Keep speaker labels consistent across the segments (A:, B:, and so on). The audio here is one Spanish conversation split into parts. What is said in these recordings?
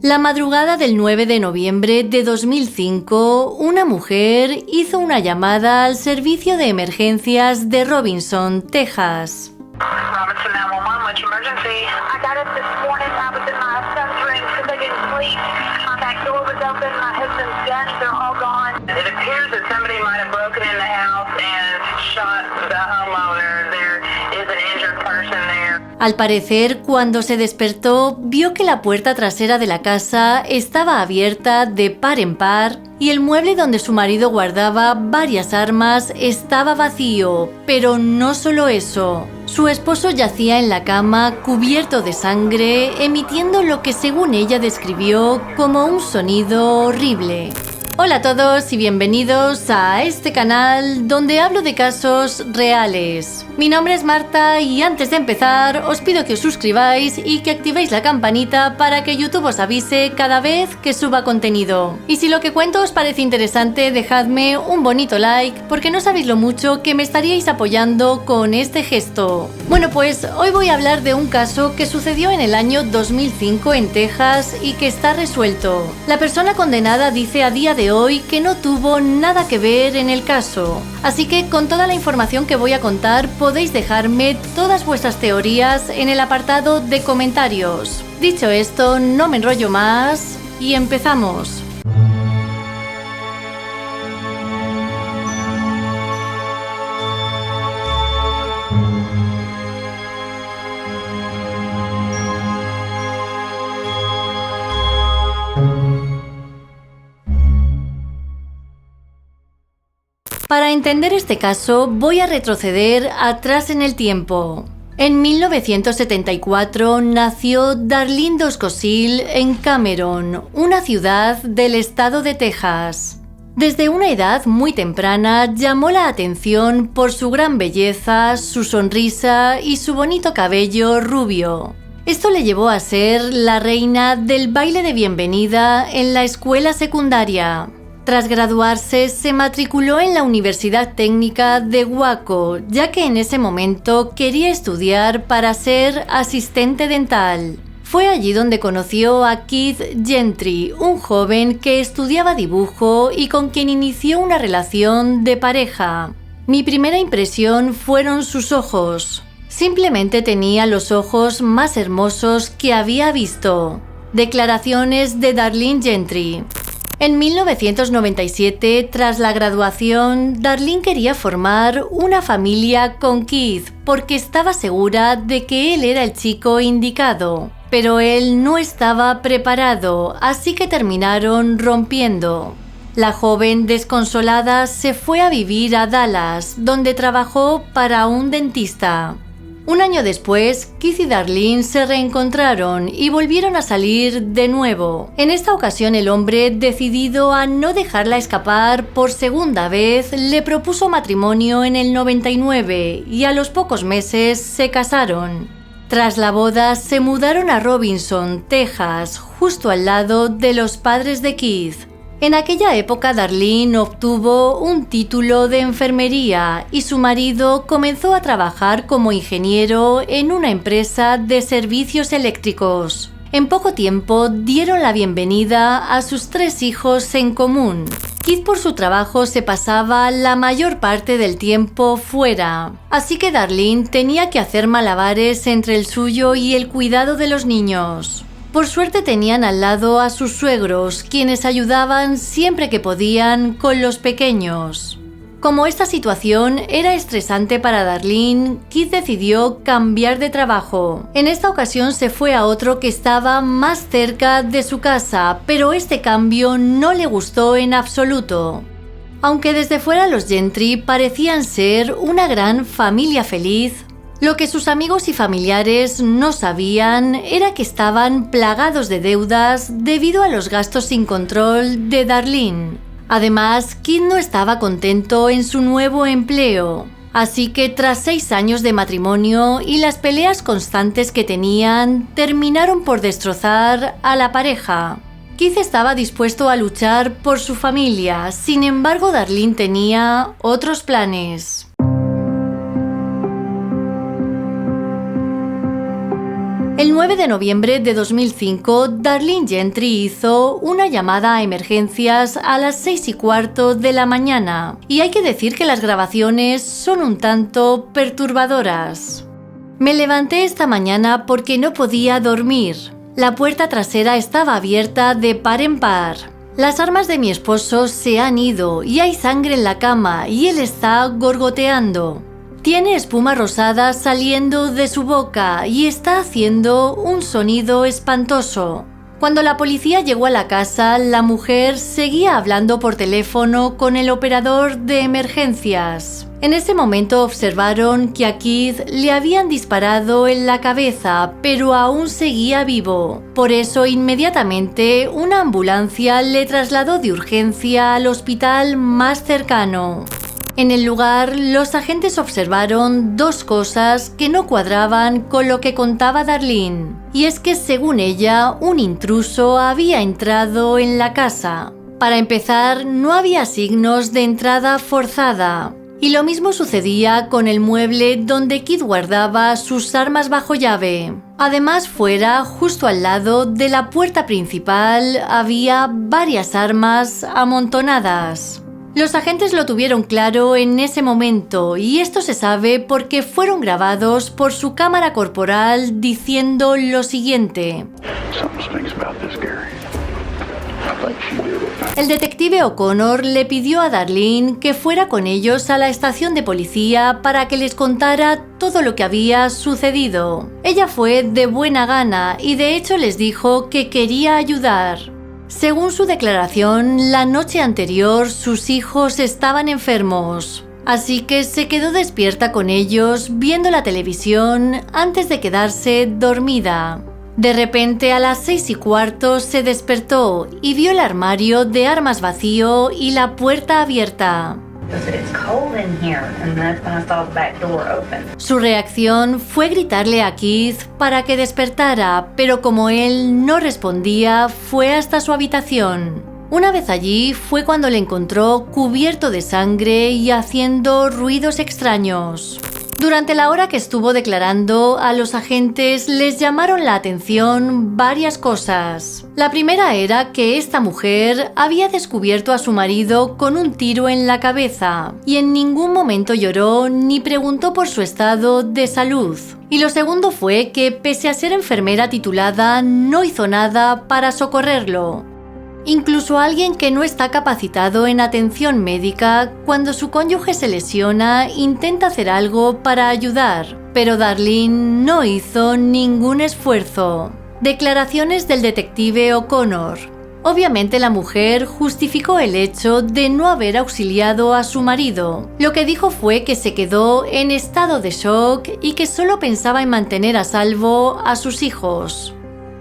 A: La madrugada del 9 de noviembre de 2005, una mujer hizo una llamada al servicio de emergencias de Robinson, Texas.
B: Robinson 911, what's your emergency? I got up this morning, I was in my son's room because I didn't sleep. My back door was open, my husband's guns, they're all gone. It appears that somebody might have broken in the house and shot the homeowner. There is an injured person there.
A: Al parecer, cuando se despertó, vio que la puerta trasera de la casa estaba abierta de par en par y el mueble donde su marido guardaba varias armas estaba vacío. Pero no solo eso. Su esposo yacía en la cama cubierto de sangre, emitiendo lo que según ella describió como un sonido horrible. Hola a todos y bienvenidos a este canal donde hablo de casos reales. Mi nombre es Marta y antes de empezar os pido que os suscribáis y que activéis la campanita para que YouTube os avise cada vez que suba contenido. Y si lo que cuento os parece interesante, dejadme un bonito like porque no sabéis lo mucho que me estaríais apoyando con este gesto. Bueno, pues hoy voy a hablar de un caso que sucedió en el año 2005 en Texas y que está resuelto. La persona condenada dice a día de hoy que no tuvo nada que ver en el caso. Así que con toda la información que voy a contar podéis dejarme todas vuestras teorías en el apartado de comentarios. Dicho esto, no me enrollo más y empezamos. Para entender este caso, voy a retroceder atrás en el tiempo. En 1974 nació Darlene Doskozil en Cameron, una ciudad del estado de Texas. Desde una edad muy temprana llamó la atención por su gran belleza, su sonrisa y su bonito cabello rubio. Esto le llevó a ser la reina del baile de bienvenida en la escuela secundaria. Tras graduarse, se matriculó en la Universidad Técnica de Waco, ya que en ese momento quería estudiar para ser asistente dental. Fue allí donde conoció a Keith Gentry, un joven que estudiaba dibujo y con quien inició una relación de pareja. Mi primera impresión fueron sus ojos. Simplemente tenía los ojos más hermosos que había visto. Declaraciones de Darlene Gentry. En 1997, tras la graduación, Darlene quería formar una familia con Keith porque estaba segura de que él era el chico indicado. Pero él no estaba preparado, así que terminaron rompiendo. La joven desconsolada se fue a vivir a Dallas, donde trabajó para un dentista. Un año después, Keith y Darlene se reencontraron y volvieron a salir de nuevo. En esta ocasión el hombre, decidido a no dejarla escapar por segunda vez, le propuso matrimonio en el 99 y a los pocos meses se casaron. Tras la boda se mudaron a Robinson, Texas, justo al lado de los padres de Keith. En aquella época Darlene obtuvo un título de enfermería y su marido comenzó a trabajar como ingeniero en una empresa de servicios eléctricos. En poco tiempo dieron la bienvenida a sus 3 hijos en común. Keith por su trabajo se pasaba la mayor parte del tiempo fuera, así que Darlene tenía que hacer malabares entre el suyo y el cuidado de los niños. Por suerte tenían al lado a sus suegros, quienes ayudaban siempre que podían con los pequeños. Como esta situación era estresante para Darlene, Keith decidió cambiar de trabajo. En esta ocasión se fue a otro que estaba más cerca de su casa, pero este cambio no le gustó en absoluto. Aunque desde fuera los Gentry parecían ser una gran familia feliz, lo que sus amigos y familiares no sabían era que estaban plagados de deudas debido a los gastos sin control de Darlene. Además, Keith no estaba contento en su nuevo empleo. Así que tras 6 años de matrimonio y las peleas constantes que tenían, terminaron por destrozar a la pareja. Keith estaba dispuesto a luchar por su familia, sin embargo Darlene tenía otros planes. El 9 de noviembre de 2005, Darlene Gentry hizo una llamada a emergencias a las 6:15 de la mañana, y hay que decir que las grabaciones son un tanto perturbadoras. Me levanté esta mañana porque no podía dormir. La puerta trasera estaba abierta de par en par. Las armas de mi esposo se han ido y hay sangre en la cama y él está gorgoteando. Tiene espuma rosada saliendo de su boca y está haciendo un sonido espantoso. Cuando la policía llegó a la casa, la mujer seguía hablando por teléfono con el operador de emergencias. En ese momento observaron que a Keith le habían disparado en la cabeza, pero aún seguía vivo. Por eso, inmediatamente, una ambulancia le trasladó de urgencia al hospital más cercano. En el lugar, los agentes observaron dos cosas que no cuadraban con lo que contaba Darlene. Y es que, según ella, un intruso había entrado en la casa. Para empezar, no había signos de entrada forzada. Y lo mismo sucedía con el mueble donde Keith guardaba sus armas bajo llave. Además, fuera, justo al lado de la puerta principal, había varias armas amontonadas. Los agentes lo tuvieron claro en ese momento, y esto se sabe porque fueron grabados por su cámara corporal diciendo lo siguiente. El detective O'Connor le pidió a Darlene que fuera con ellos a la estación de policía para que les contara todo lo que había sucedido. Ella fue de buena gana y de hecho les dijo que quería ayudar. Según su declaración, la noche anterior sus hijos estaban enfermos, así que se quedó despierta con ellos viendo la televisión antes de quedarse dormida. De repente, a las 6:15 se despertó y vio el armario de armas vacío y la puerta abierta. Su reacción fue gritarle a Keith para que despertara, pero como él no respondía, fue hasta su habitación. Una vez allí fue cuando le encontró cubierto de sangre y haciendo ruidos extraños. Durante la hora que estuvo declarando, a los agentes les llamaron la atención varias cosas. La primera era que esta mujer había descubierto a su marido con un tiro en la cabeza y en ningún momento lloró ni preguntó por su estado de salud. Y lo segundo fue que, pese a ser enfermera titulada, no hizo nada para socorrerlo. Incluso alguien que no está capacitado en atención médica, cuando su cónyuge se lesiona, intenta hacer algo para ayudar, pero Darlene no hizo ningún esfuerzo. Declaraciones del detective O'Connor. Obviamente la mujer justificó el hecho de no haber auxiliado a su marido. Lo que dijo fue que se quedó en estado de shock y que solo pensaba en mantener a salvo a sus hijos.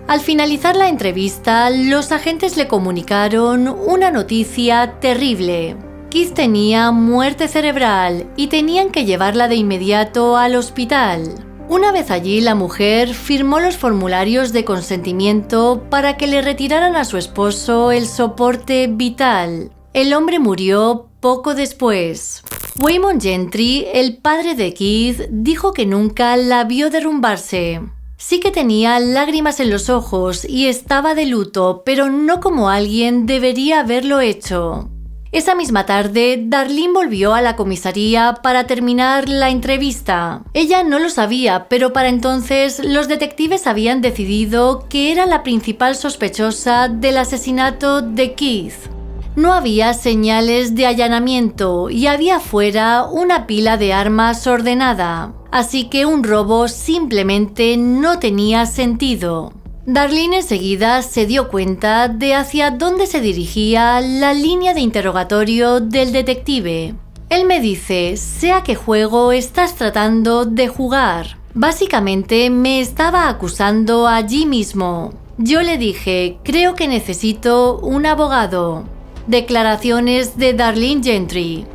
A: Al finalizar la entrevista, los agentes le comunicaron una noticia terrible. Keith tenía muerte cerebral y tenían que llevarla de inmediato al hospital. Una vez allí, la mujer firmó los formularios de consentimiento para que le retiraran a su esposo el soporte vital. El hombre murió poco después. Waymon Gentry, el padre de Keith, dijo que nunca la vio derrumbarse. Sí que tenía lágrimas en los ojos y estaba de luto, pero no como alguien debería haberlo hecho. Esa misma tarde, Darlene volvió a la comisaría para terminar la entrevista. Ella no lo sabía, pero para entonces los detectives habían decidido que era la principal sospechosa del asesinato de Keith. No había señales de allanamiento y había afuera una pila de armas ordenada, así que un robo simplemente no tenía sentido. Darlene enseguida se dio cuenta de hacia dónde se dirigía la línea de interrogatorio del detective. Él me dice, sé a qué juego estás tratando de jugar. Básicamente me estaba acusando allí mismo. Yo le dije, creo que necesito un abogado. Declaraciones de Darlene Gentry.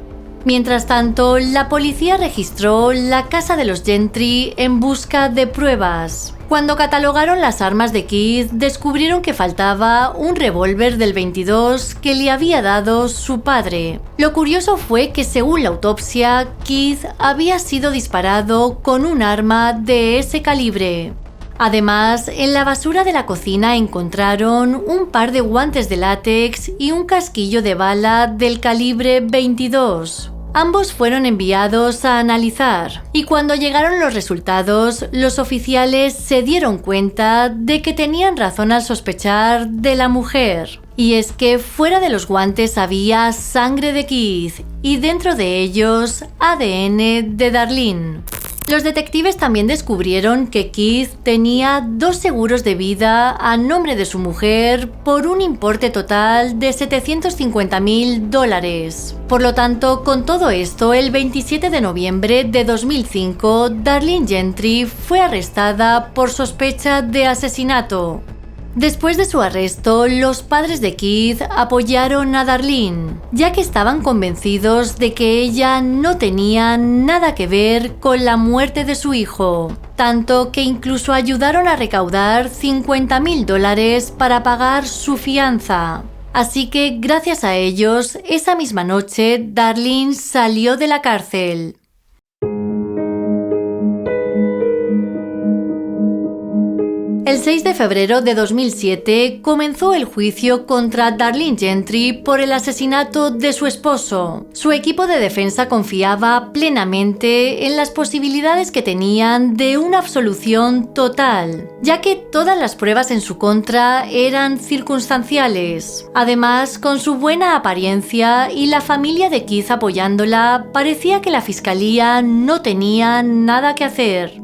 A: Mientras tanto, la policía registró la casa de los Gentry en busca de pruebas. Cuando catalogaron las armas de Keith, descubrieron que faltaba un revólver del 22 que le había dado su padre. Lo curioso fue que, según la autopsia, Keith había sido disparado con un arma de ese calibre. Además, en la basura de la cocina encontraron un par de guantes de látex y un casquillo de bala del calibre 22. Ambos fueron enviados a analizar, y cuando llegaron los resultados, los oficiales se dieron cuenta de que tenían razón al sospechar de la mujer. Y es que fuera de los guantes había sangre de Keith, y dentro de ellos ADN de Darlene. Los detectives también descubrieron que Keith tenía 2 seguros de vida a nombre de su mujer por un importe total de $750,000. Por lo tanto, con todo esto, el 27 de noviembre de 2005, Darlene Gentry fue arrestada por sospecha de asesinato. Después de su arresto, los padres de Keith apoyaron a Darlene, ya que estaban convencidos de que ella no tenía nada que ver con la muerte de su hijo, tanto que incluso ayudaron a recaudar $50,000 para pagar su fianza. Así que, gracias a ellos, esa misma noche, Darlene salió de la cárcel. El 6 de febrero de 2007 comenzó el juicio contra Darlene Gentry por el asesinato de su esposo. Su equipo de defensa confiaba plenamente en las posibilidades que tenían de una absolución total, ya que todas las pruebas en su contra eran circunstanciales. Además, con su buena apariencia y la familia de Keith apoyándola, parecía que la fiscalía no tenía nada que hacer.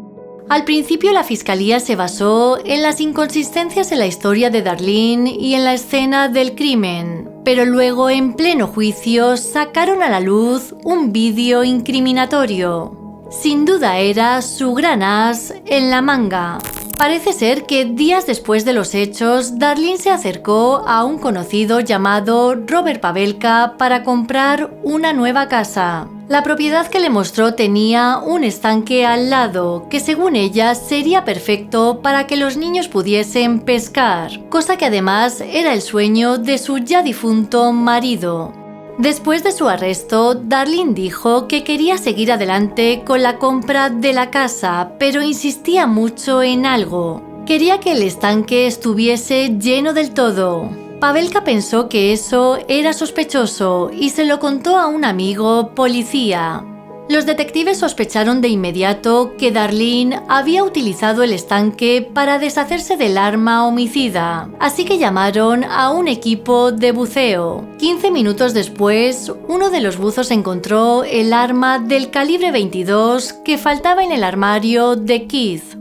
A: Al principio la fiscalía se basó en las inconsistencias en la historia de Darlene y en la escena del crimen, pero luego en pleno juicio sacaron a la luz un vídeo incriminatorio. Sin duda era su gran as en la manga. Parece ser que días después de los hechos, Darlene se acercó a un conocido llamado Robert Pavelka para comprar una nueva casa. La propiedad que le mostró tenía un estanque al lado, que según ella sería perfecto para que los niños pudiesen pescar, cosa que además era el sueño de su ya difunto marido. Después de su arresto, Darlene dijo que quería seguir adelante con la compra de la casa, pero insistía mucho en algo. Quería que el estanque estuviese lleno del todo. Pavelka pensó que eso era sospechoso y se lo contó a un amigo policía. Los detectives sospecharon de inmediato que Darlene había utilizado el estanque para deshacerse del arma homicida, así que llamaron a un equipo de buceo. 15 minutos después, uno de los buzos encontró el arma del calibre 22 que faltaba en el armario de Keith.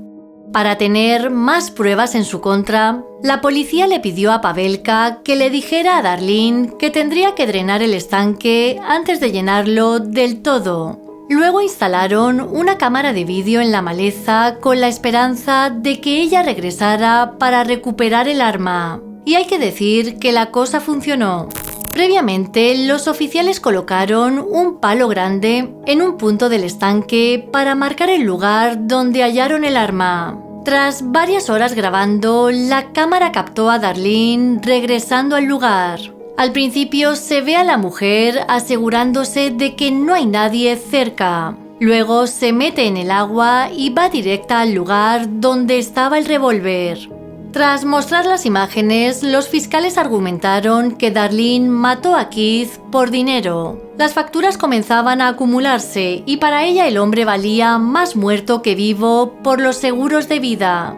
A: Para tener más pruebas en su contra, la policía le pidió a Pavelka que le dijera a Darlene que tendría que drenar el estanque antes de llenarlo del todo. Luego instalaron una cámara de vídeo en la maleza con la esperanza de que ella regresara para recuperar el arma. Y hay que decir que la cosa funcionó. Previamente, los oficiales colocaron un palo grande en un punto del estanque para marcar el lugar donde hallaron el arma. Tras varias horas grabando, la cámara captó a Darlene regresando al lugar. Al principio se ve a la mujer asegurándose de que no hay nadie cerca. Luego se mete en el agua y va directa al lugar donde estaba el revólver. Tras mostrar las imágenes, los fiscales argumentaron que Darlene mató a Keith por dinero. Las facturas comenzaban a acumularse y para ella el hombre valía más muerto que vivo por los seguros de vida.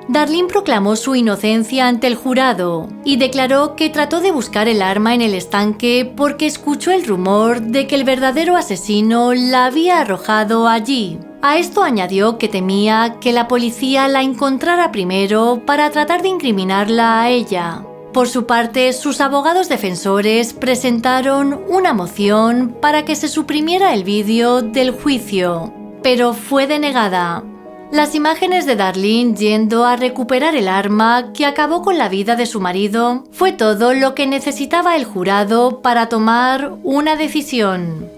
A: Darlene proclamó su inocencia ante el jurado y declaró que trató de buscar el arma en el estanque porque escuchó el rumor de que el verdadero asesino la había arrojado allí. A esto añadió que temía que la policía la encontrara primero para tratar de incriminarla a ella. Por su parte, sus abogados defensores presentaron una moción para que se suprimiera el vídeo del juicio, pero fue denegada. Las imágenes de Darlene yendo a recuperar el arma que acabó con la vida de su marido fue todo lo que necesitaba el jurado para tomar una decisión.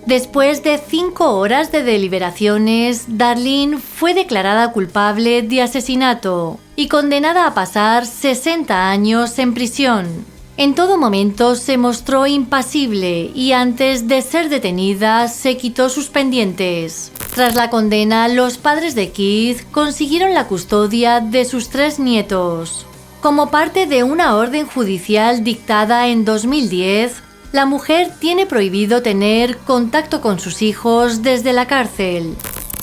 A: Después de 5 horas de deliberaciones, Darlene fue declarada culpable de asesinato y condenada a pasar 60 años en prisión. En todo momento se mostró impasible y antes de ser detenida se quitó sus pendientes. Tras la condena, los padres de Keith consiguieron la custodia de sus 3 nietos. Como parte de una orden judicial dictada en 2010, la mujer tiene prohibido tener contacto con sus hijos desde la cárcel.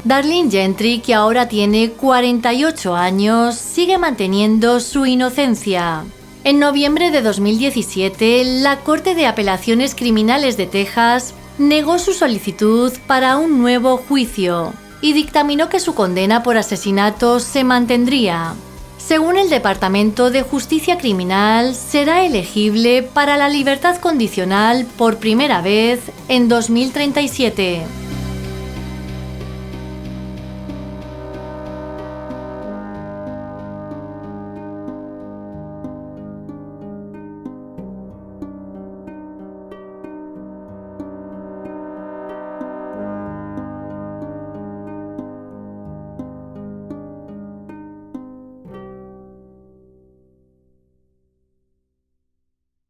A: Darlene Gentry, que ahora tiene 48 años, sigue manteniendo su inocencia. En noviembre de 2017, la Corte de Apelaciones Criminales de Texas negó su solicitud para un nuevo juicio y dictaminó que su condena por asesinato se mantendría. Según el Departamento de Justicia Criminal, será elegible para la libertad condicional por primera vez en 2037.